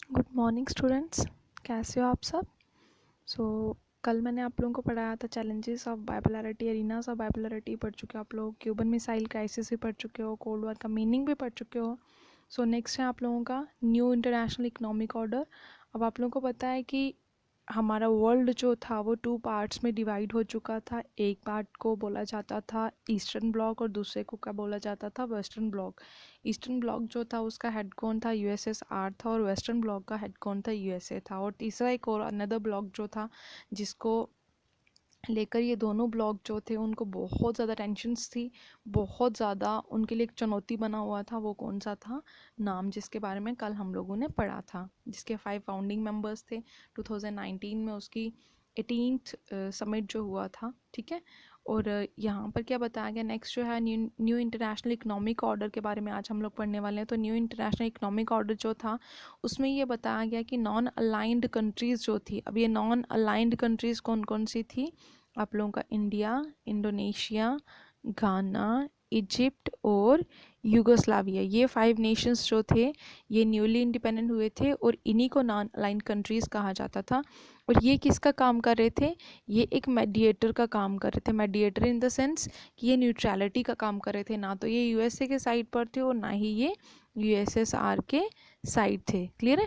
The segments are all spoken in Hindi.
गुड मॉर्निंग स्टूडेंट्स, कैसे हो आप सब। कल मैंने आप लोगों को पढ़ाया था challenges of bipolarity, arenas of bipolarity पढ़ चुके हो आप लोग, क्यूबन मिसाइल क्राइसिस भी पढ़ चुके हो, कोल्ड वॉर का मीनिंग भी पढ़ चुके हो। नेक्स्ट है आप लोगों का न्यू इंटरनेशनल इकोनॉमिक ऑर्डर। अब आप लोगों को पता है कि हमारा वर्ल्ड जो था वो टू पार्ट्स में डिवाइड हो चुका था। एक पार्ट को बोला जाता था ईस्टर्न ब्लॉक और दूसरे को क्या बोला जाता था, वेस्टर्न ब्लॉक। ईस्टर्न ब्लॉक जो था उसका हेड कौन था, यूएसएसआर था, और वेस्टर्न ब्लॉक का हेड कौन था, यूएसए था। और तीसरा एक और अनदर ब्लॉक जो था जिसको लेकर ये दोनों ब्लॉक जो थे उनको बहुत ज़्यादा टेंशन्स थी, बहुत ज़्यादा उनके लिए एक चुनौती बना हुआ था। वो कौन सा था, नाम जिसके बारे में कल हम लोगों ने पढ़ा था, जिसके 5 फाउंडिंग मेंबर्स थे। 2019 में उसकी 18th समिट जो हुआ था, ठीक है। और यहाँ पर क्या बताया गया, नेक्स्ट जो है न्यू इंटरनेशनल इकोनॉमिक ऑर्डर के बारे में आज हम लोग पढ़ने वाले हैं। तो न्यू इंटरनेशनल इकोनॉमिक ऑर्डर जो था उसमें ये बताया गया कि नॉन अलाइंड कंट्रीज़ जो थी, अब ये नॉन अलाइंड कंट्रीज़ कौन कौन सी थी, आप लोगों का इंडिया, इंडोनेशिया, घाना, इजिप्ट और यूगोस्लाविया, ये 5 नेशंस जो थे ये न्यूली इंडिपेंडेंट हुए थे और इन्हीं को नॉन अलाइंड कंट्रीज़ कहा जाता था। और ये किसका काम कर रहे थे, ये एक मेडिएटर का काम कर रहे थे। मेडिएटर इन द सेंस कि ये न्यूट्रलिटी का काम कर रहे थे, ना तो ये यूएसए के साइड पर थे और ना ही ये यूएसएसआर के साइड थे। क्लियर है।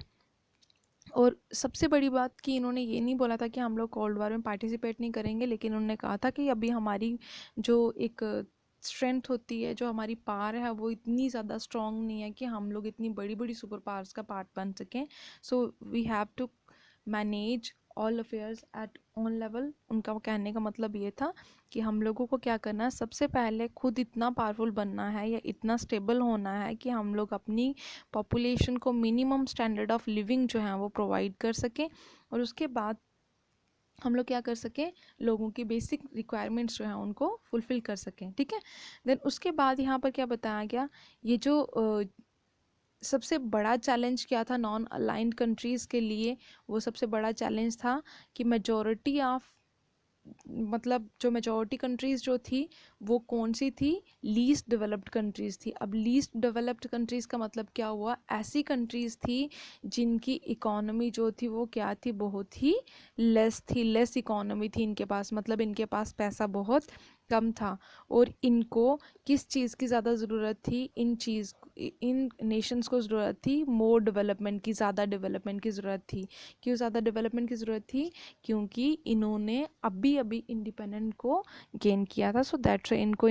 और सबसे बड़ी बात कि इन्होंने ये नहीं बोला था कि हम लोग कोल्ड वॉर में पार्टिसिपेट नहीं करेंगे, लेकिन उन्होंने कहा था कि अभी हमारी जो एक स्ट्रेंथ होती है, जो हमारी पावर है, वो इतनी ज़्यादा स्ट्रॉन्ग नहीं है कि हम लोग इतनी बड़ी बड़ी सुपर पावर्स का पार्ट बन सकें। So we have to manage all affairs at on level. उनका कहने का मतलब ये था कि हम लोगों को क्या करना है, सबसे पहले खुद इतना पावरफुल बनना है या इतना स्टेबल होना है कि हम लोग अपनी पॉपुलेशन को मिनिमम स्टैंडर्ड ऑफ लिविंग जो है वो प्रोवाइड कर सकें, और उसके बाद हम लोग क्या कर सकें, लोगों की बेसिक रिक्वायरमेंट्स जो हैं उनको फुलफ़िल कर सकें, ठीक है। देन उसके बाद यहाँ पर क्या बताया गया, ये जो सबसे बड़ा चैलेंज क्या था नॉन अलाइंड कंट्रीज़ के लिए, वो सबसे बड़ा चैलेंज था कि मेजॉरिटी ऑफ, मतलब जो मेजॉरिटी कंट्रीज़ जो थी वो कौन सी थी, लीस्ट डेवलप्ड कंट्रीज़ थी। अब लीस्ट डेवलप्ड कंट्रीज़ का मतलब क्या हुआ, ऐसी कंट्रीज़ थी जिनकी इकोनॉमी जो थी वो क्या थी, बहुत ही लेस थी, लेस इकोनॉमी थी इनके पास, मतलब इनके पास पैसा बहुत कम था। और इनको किस चीज़ की ज़्यादा ज़रूरत थी, इन नेशंस को ज़रूरत थी मोर डेवलपमेंट की, ज़्यादा डेवलपमेंट की ज़रूरत थी। क्यों ज़्यादा डेवलपमेंट की ज़रूरत थी, क्योंकि इन्होंने अभी अभी इंडिपेंडेंट को गेन किया था। सो दैट्स इनको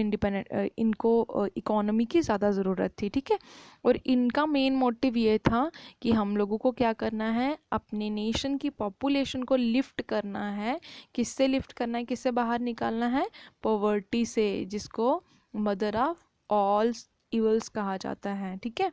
इकोनॉमी की ज़्यादा ज़रूरत थी, ठीक है। और इनका मेन मोटिव ये था कि हम लोगों को क्या करना है, अपने नेशन की पॉपुलेशन को लिफ्ट करना है। किससे लिफ्ट करना है, किससे बाहर निकालना है, पॉवर्टी से, जिसको मदर ऑफ ऑल इवल्स कहा जाता है, ठीक है।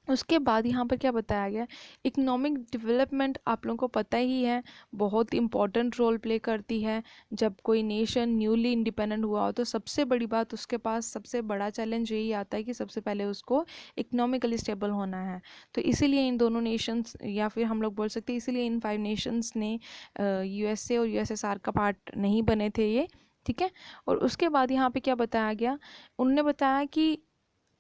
उसके बाद यहाँ पर क्या बताया गया, इकोनॉमिक डेवलपमेंट आप लोगों को पता ही है बहुत इंपॉर्टेंट रोल प्ले करती है। जब कोई नेशन न्यूली इंडिपेंडेंट हुआ हो तो सबसे बड़ी बात उसके पास, सबसे बड़ा चैलेंज यही आता है कि सबसे पहले उसको इकोनॉमिकली स्टेबल होना है। तो इसीलिए इन दोनों नेशंस, या फिर हम लोग बोल सकते हैं इसीलिए इन 5 नेशंस ने यूएसए और यूएसएसआर का पार्ट नहीं बने थे ये, ठीक है। और उसके बाद यहाँ पे क्या बताया गया, उन्होंने बताया कि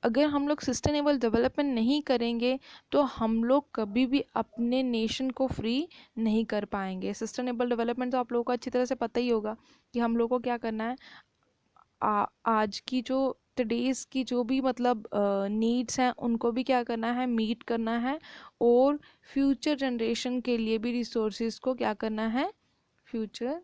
अगर हम लोग सस्टेनेबल डेवलपमेंट नहीं करेंगे तो हम लोग कभी भी अपने नेशन को फ्री नहीं कर पाएंगे। सस्टेनेबल डेवलपमेंट तो आप लोगों को अच्छी तरह से पता ही होगा कि हम लोग को क्या करना है, आज की जो टुडेज़ की जो भी मतलब नीड्स हैं उनको भी क्या करना है, मीट करना है। और फ्यूचर जनरेशन के लिए भी रिसोर्सेज को क्या करना है, फ्यूचर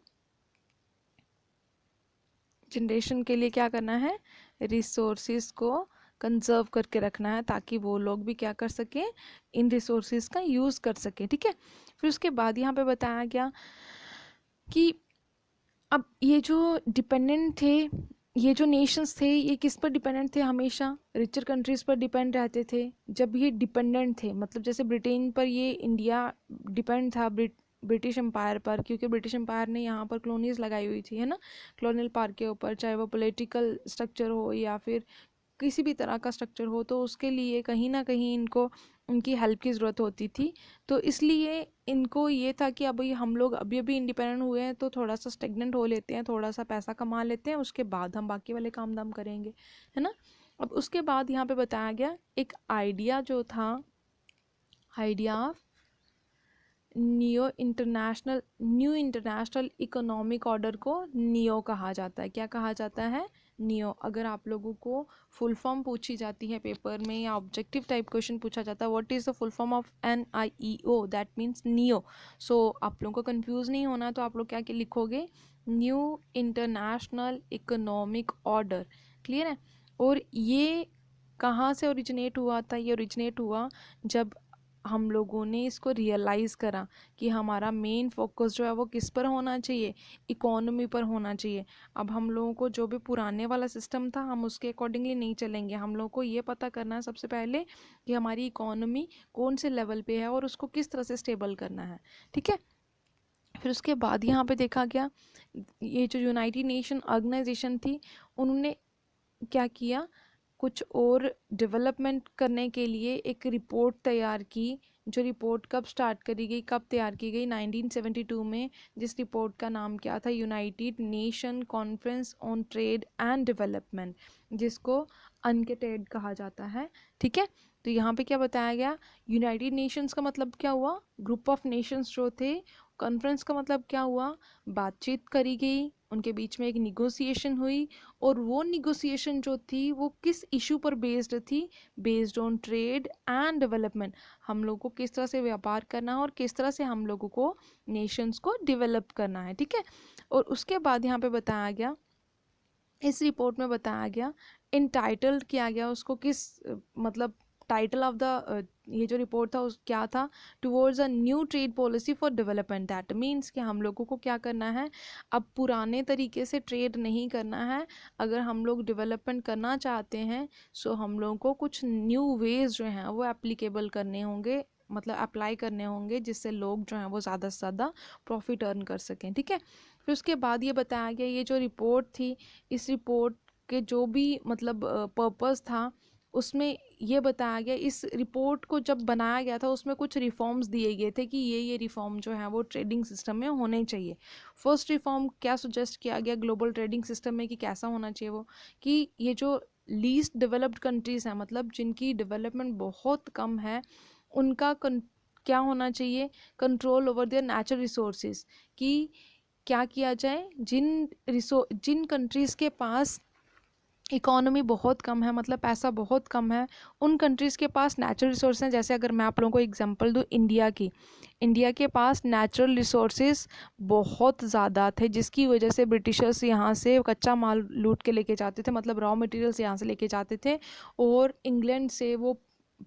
जनरेशन के लिए क्या करना है, रिसोर्सेज को कंजर्व करके रखना है, ताकि वो लोग भी क्या कर सकें, इन रिसोर्सेज का यूज़ कर सकें, ठीक है। फिर उसके बाद यहाँ पे बताया गया कि अब ये जो डिपेंडेंट थे, ये जो नेशंस थे, ये किस पर डिपेंडेंट थे, हमेशा रिचर कंट्रीज़ पर डिपेंड रहते थे। जब ये डिपेंडेंट थे, मतलब जैसे ब्रिटेन पर ये इंडिया डिपेंड था ब्रिटिश एम्पायर पर, क्योंकि ब्रिटिश एम्पायर ने यहाँ पर कॉलोनीज लगाई हुई थी, है ना, कॉलोनियल पावर के ऊपर, चाहे वो पॉलिटिकल स्ट्रक्चर हो या फिर किसी भी तरह का स्ट्रक्चर हो, तो उसके लिए कहीं ना कहीं इनको उनकी हेल्प की ज़रूरत होती थी। तो इसलिए इनको ये था कि अभी हम लोग अभी अभी इंडिपेंडेंट हुए हैं तो थोड़ा सा स्टेगनेंट हो लेते हैं, थोड़ा सा पैसा कमा लेते हैं, उसके बाद हम बाकी वाले काम दाम करेंगे, है ना। अब उसके बाद यहाँ पे बताया गया एक आइडिया जो था, idea of new international economic order को नियो कहा जाता है। क्या कहा जाता है? नियो। अगर आप लोगों को फुल फॉर्म पूछी जाती है पेपर में या ऑब्जेक्टिव टाइप क्वेश्चन पूछा जाता है, what is the full form of NIEO, that means neo. So आप लोगों को कंफ्यूज नहीं होना, तो आप लोग क्या लिखोगे? New international economic order. Clear है? और ये कहाँ से ओरिजिनेट हुआ था? ये ओरिजिनेट हुआ जब हम लोगों ने इसको रियलाइज़ करा कि हमारा मेन फोकस जो है वो किस पर होना चाहिए? इकोनॉमी पर होना चाहिए। अब हम लोगों को जो भी पुराने वाला सिस्टम था, हम उसके अकॉर्डिंगली नहीं चलेंगे। हम लोगों को ये पता करना है सबसे पहले कि हमारी इकोनॉमी कौन से लेवल पे है और उसको किस तरह से स्टेबल करना है। ठीक है? फिर उसके बाद यहाँ पे देखा गया, ये जो यूनाइटेड नेशन ऑर्गेनाइजेशन थी, उन्होंने क्या किया, कुछ और डेवलपमेंट करने के लिए एक रिपोर्ट तैयार की। जो रिपोर्ट कब स्टार्ट करी गई, कब तैयार की गई? 1972 में। जिस रिपोर्ट का नाम क्या था? United nation conference on trade and development, जिसको अनकेटेड कहा जाता है। ठीक है? तो यहाँ पे क्या बताया गया? यूनाइटेड नेशंस का मतलब क्या हुआ? ग्रुप ऑफ नेशंस जो थे। कॉन्फ्रेंस का मतलब क्या हुआ? बातचीत करी गई, उनके बीच में एक निगोसिएशन हुई, और वो निगोसिएशन जो थी वो किस इशू पर बेस्ड थी? Based on trade and development. हम लोगों को किस तरह से व्यापार करना है और किस तरह से हम लोगों को नेशंस को डेवलप करना है। ठीक है? और उसके बाद यहाँ पे बताया गया, इस रिपोर्ट में बताया गया, इंटाइटल्ड किया गया उसको, किस मतलब टाइटल ऑफ द ये जो रिपोर्ट था उस क्या था? Towards a new trade policy for development. That means कि हम लोगों को क्या करना है? अब पुराने तरीके से ट्रेड नहीं करना है। अगर हम लोग डेवलपमेंट करना चाहते हैं, सो हम लोगों को कुछ न्यू वेज जो हैं वो एप्लीकेबल करने होंगे, मतलब अप्लाई करने होंगे, जिससे लोग जो हैं वो ज़्यादा से ज़्यादा प्रॉफिट अर्न कर सकें। ठीक है? फिर उसके बाद ये बताया गया, ये जो रिपोर्ट थी, इस रिपोर्ट के जो भी मतलब पर्पस था, उसमें ये बताया गया, इस रिपोर्ट को जब बनाया गया था उसमें कुछ रिफॉर्म्स दिए गए थे कि ये रिफॉर्म जो है वो ट्रेडिंग सिस्टम में होने चाहिए। फर्स्ट रिफॉर्म क्या सजेस्ट किया गया ग्लोबल ट्रेडिंग सिस्टम में कि कैसा होना चाहिए वो? कि ये जो लीस्ट डेवलप्ड कंट्रीज़ हैं, मतलब जिनकी डेवलपमेंट बहुत कम है, उनका क्या होना चाहिए? Control over there natural resources. कि क्या किया जाए, जिन कंट्रीज़ के पास इकोनॉमी बहुत कम है, मतलब पैसा बहुत कम है, उन कंट्रीज़ के पास नेचुरल रिसोर्स हैं। जैसे अगर मैं आप लोगों को एग्जांपल दूँ इंडिया की, इंडिया के पास नेचुरल रिसोर्सेज बहुत ज़्यादा थे, जिसकी वजह से ब्रिटिशर्स यहाँ से कच्चा माल लूट के लेके जाते थे, मतलब रॉ मटेरियल्स यहाँ से लेके जाते थे, और इंग्लैंड से वो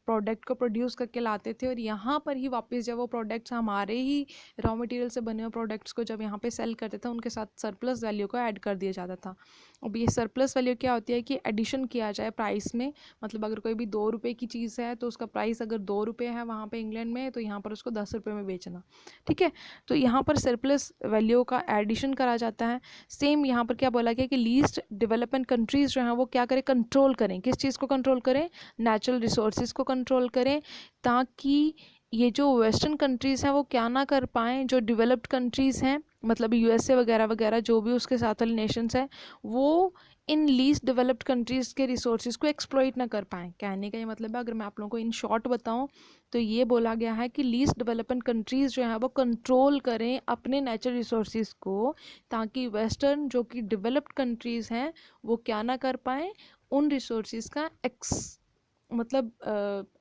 प्रोडक्ट को प्रोड्यूस करके लाते थे, और यहाँ पर ही वापस जब वो प्रोडक्ट्स हमारे ही रॉ मटेरियल से बने हुए प्रोडक्ट्स को जब यहाँ पे सेल करते थे, उनके साथ सरप्लस वैल्यू को ऐड कर दिया जाता था। अब ये सरप्लस वैल्यू क्या होती है? कि एडिशन किया जाए प्राइस में, मतलब अगर कोई भी 2 रुपये की चीज़ है तो उसका प्राइस अगर 2 रुपये है वहाँ पे इंग्लैंड में, तो यहाँ पर उसको 10 रुपये में बेचना। ठीक है? तो यहाँ पर सरप्लस वैल्यू का एडिशन करा जाता है। सेम यहाँ पर क्या बोला गया कि लीस्ट डेवलपमेंट कंट्रीज़ जो हैं वो क्या करें? कंट्रोल करें। किस चीज़ को कंट्रोल करें? नेचुरल रिसोर्सेज को कंट्रोल करें, ताकि ये जो वेस्टर्न कंट्रीज़ हैं वो क्या ना कर पाएँ, जो डेवलप्ड कंट्रीज़ हैं, मतलब USA वगैरह वगैरह जो भी उसके साथ वाले नेशंस हैं, वो इन लीस्ट डेवलप्ड कंट्रीज़ के रिसोर्सेज को एक्सप्लॉइट ना कर पाएँ। कहने का ये मतलब है, अगर मैं आप लोगों को इन शॉर्ट बताऊँ, तो ये बोला गया है कि लीस्ट डेवलपमेंट कंट्रीज़ जो है वो कंट्रोल करें अपने नेचुरल रिसोर्सेज को, ताकि वेस्टर्न जो कि डेवलप्ड कंट्रीज़ हैं वो क्या ना कर पाएँ, उन रिसोर्सेज का मतलब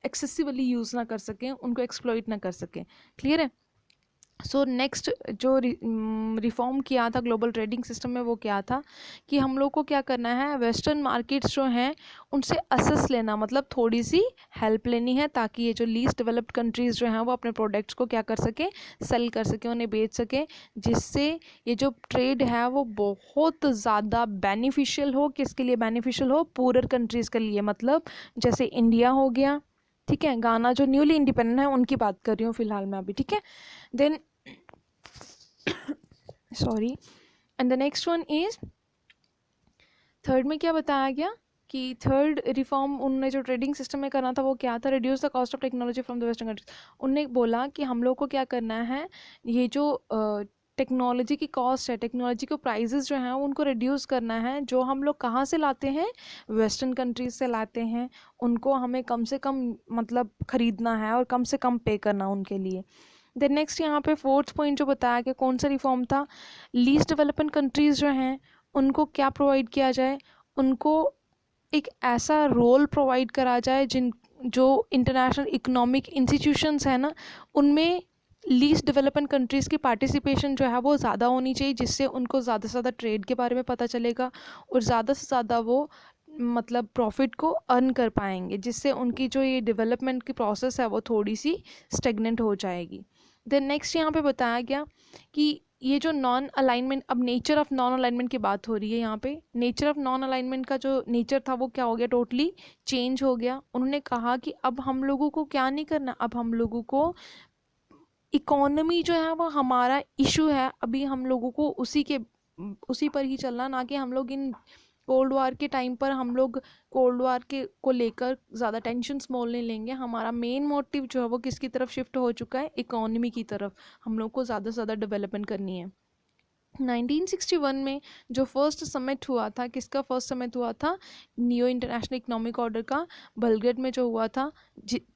एक्सेसिवली यूज़ ना कर सकें, उनको एक्सप्लॉइट ना कर सकें। क्लियर है? सो नेक्स्ट जो रिफॉर्म किया था ग्लोबल ट्रेडिंग सिस्टम में, वो क्या था कि हम लोग को क्या करना है? वेस्टर्न मार्केट्स जो हैं उनसे असेस लेना, मतलब थोड़ी सी हेल्प लेनी है, ताकि ये जो लीस्ट डेवलप्ड कंट्रीज़ जो हैं वो अपने प्रोडक्ट्स को क्या कर सकें? सेल कर सकें, उन्हें बेच सकें, जिससे ये जो ट्रेड है वो बहुत ज़्यादा बेनिफिशियल हो। किसके लिए बेनिफिशियल हो? पूरर कंट्रीज़ के लिए, मतलब जैसे इंडिया हो गया, ठीक है, गाना जो न्यूली इंडिपेंडेंट है उनकी बात कर रही हूँ फिलहाल मैं अभी। ठीक है? Then sorry, and the next one is third में क्या बताया गया कि थर्ड रिफॉर्म उन्होंने जो ट्रेडिंग सिस्टम में करना था वो क्या था? Reduce the cost of technology from the western countries. उन्होंने बोला कि हम लोग को क्या करना है, ये जो टेक्नोलॉजी की कॉस्ट है, टेक्नोलॉजी के प्राइजेस जो हैं उनको रिड्यूस करना है। जो हम लोग कहाँ से लाते हैं? वेस्टर्न कंट्रीज से लाते हैं, उनको हमें कम से कम मतलब ख़रीदना है और कम से कम पे करना उनके लिए। देन नेक्स्ट यहाँ पे फोर्थ पॉइंट जो बताया गया कौन सा रिफॉर्म था, लीस्ट डेवलपमेंट कंट्रीज़ जो हैं उनको क्या प्रोवाइड किया जाए, उनको एक ऐसा रोल प्रोवाइड करा जाए जिन जो इंटरनेशनल इकोनॉमिक इंस्टीट्यूशंस है ना उनमें लीस्ट डेवलपमेंट कंट्रीज़ की पार्टिसिपेशन जो है वो ज़्यादा होनी चाहिए, जिससे उनको ज़्यादा से ज़्यादा ट्रेड के बारे में पता चलेगा और ज़्यादा से ज़्यादा वो मतलब प्रॉफिट को अर्न कर पाएंगे, जिससे उनकी जो ये डेवलपमेंट की प्रोसेस है वो थोड़ी सी स्टेगनेंट हो जाएगी। देन नेक्स्ट यहाँ पे बताया गया कि ये जो नॉन अलाइनमेंट, अब नेचर ऑफ नॉन अलाइनमेंट की बात हो रही है यहाँ पे। नेचर ऑफ नॉन अलाइनमेंट का जो नेचर था वो क्या हो गया, टोटली चेंज हो गया। उन्होंने कहा कि अब हम लोगों को क्या नहीं करना, अब हम लोगों को इकोनॉमी जो है वो हमारा इशू है, अभी हम लोगों को उसी पर ही चलना, ना कि हम लोग इन कोल्ड वार के टाइम पर हम लोग कोल्ड वार के को लेकर ज़्यादा टेंशन मोल नहीं लेंगे। हमारा मेन मोटिव जो है वो किसकी तरफ शिफ्ट हो चुका है, इकोनॉमी की तरफ। हम लोग को ज़्यादा से ज़्यादा डेवलपमेंट करनी है। 1961 में जो फर्स्ट समिट हुआ था, किसका फर्स्ट समिट हुआ था, न्यू इंटरनेशनल इकोनॉमिक ऑर्डर का, बलग्रेड में जो हुआ था।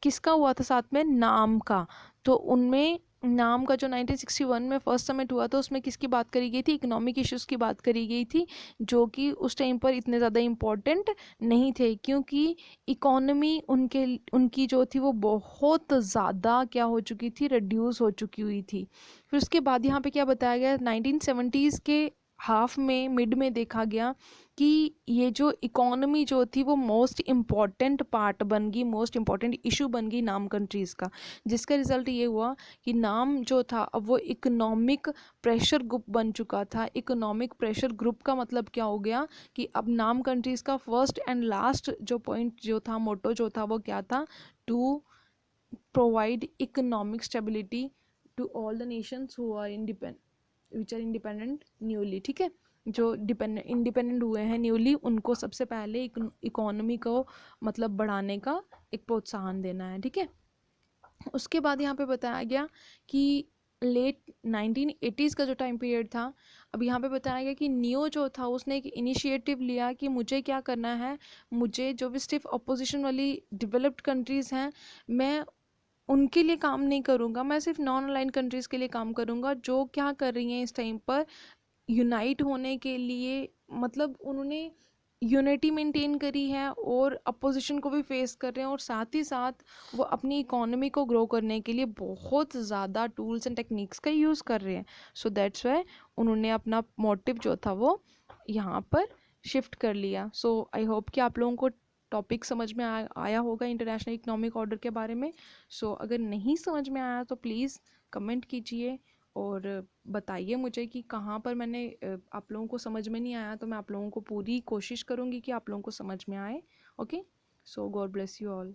किसका हुआ था साथ में, नाम का। तो उनमें नाम का जो 1961 में फर्स्ट समिट हुआ था उसमें किसकी बात करी गई थी, इकोनॉमिक इश्यूज़ की बात करी गई थी, जो कि उस टाइम पर इतने ज़्यादा इम्पोर्टेंट नहीं थे, क्योंकि इकोनॉमी उनकी जो थी वो बहुत ज़्यादा क्या हो चुकी थी, रिड्यूस हो चुकी हुई थी। फिर उसके बाद यहाँ पे क्या बताया गया, 1970s के हाफ में, मिड में देखा गया कि ये जो इकोनॉमी जो थी वो मोस्ट इम्पॉर्टेंट पार्ट बन गई, मोस्ट इम्पॉर्टेंट इशू बन गई नाम कंट्रीज़ का, जिसका रिजल्ट ये हुआ कि नाम जो था अब वो इकोनॉमिक प्रेशर ग्रुप बन चुका था। इकोनॉमिक प्रेशर ग्रुप का मतलब क्या हो गया कि अब नाम कंट्रीज़ का फर्स्ट एंड लास्ट जो पॉइंट जो था, मोटो जो था वो क्या था, to provide economic stability to all the nations who are independent newly। ठीक है, जो इंडिपेंडेंट हुए हैं न्यूली, उनको सबसे पहले इकोनॉमी को मतलब बढ़ाने का एक प्रोत्साहन देना है। ठीक है, उसके बाद यहाँ पे बताया गया कि लेट 1980s का जो टाइम पीरियड था, अब यहाँ पे बताया गया कि नियो जो था उसने एक इनिशिएटिव लिया कि मुझे क्या करना है, मुझे जो भी स्टिफ अपोजिशन वाली डेवलप्ड कंट्रीज़ हैं, मैं उनके लिए काम नहीं करूँगा, मैं सिर्फ नॉन अलाइंड कंट्रीज़ के लिए काम करूँगा जो क्या कर रही हैं इस टाइम पर यूनाइट होने के लिए। मतलब उन्होंने यूनिटी मेंटेन करी है और अपोजिशन को भी फेस कर रहे हैं, और साथ ही साथ वो अपनी इकोनॉमी को ग्रो करने के लिए बहुत ज़्यादा टूल्स एंड टेक्निक्स का यूज़ कर रहे हैं। सो दैट्स वाई उन्होंने अपना मोटिव जो था वो यहाँ पर शिफ्ट कर लिया। सो आई होप कि आप लोगों को टॉपिक समझ में आया होगा इंटरनेशनल इकोनॉमिक ऑर्डर के बारे में। सो अगर नहीं समझ में आया तो प्लीज़ कमेंट कीजिए और बताइए मुझे कि कहाँ पर मैंने आप लोगों को समझ में नहीं आया, तो मैं आप लोगों को पूरी कोशिश करूँगी कि आप लोगों को समझ में आए। Okay, so God bless you all.